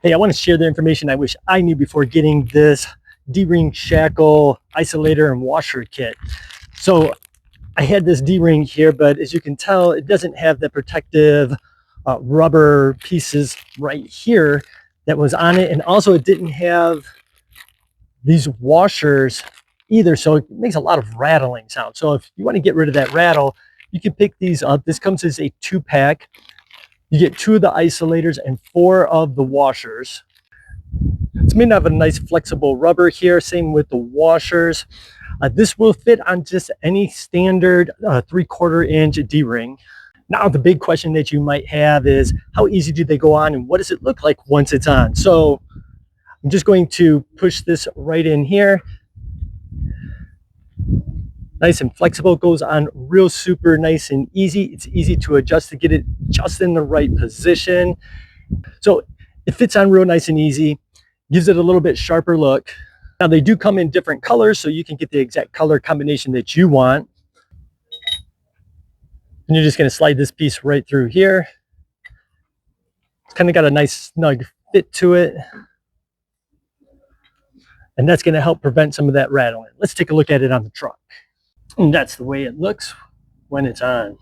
Hey, I want to share the information I wish I knew before getting this D-ring shackle isolator and washer kit. So I had this D-ring here, but as you can tell, it doesn't have the protective rubber pieces right here that was on it. And also it didn't have these washers either. So it makes a lot of rattling sound. So if you want to get rid of that rattle, you can pick these up. This comes as a 2-pack. You get 2 of the isolators and 4 of the washers. It's made out of a nice flexible rubber here. Same with the washers. This will fit on just any standard 3/4 inch D-ring. Now the big question that you might have is how easy do they go on and what does it look like once it's on? So I'm just going to push this right in here. Nice and flexible, goes on real super nice and easy. It's easy to adjust to get it just in the right position. So it fits on real nice and easy, gives it a little bit sharper look. Now they do come in different colors, so you can get the exact color combination that you want. And you're just going to slide this piece right through here. It's kind of got a nice snug fit to it. And that's going to help prevent some of that rattling. Let's take a look at it on the truck. And that's the way it looks when it's on.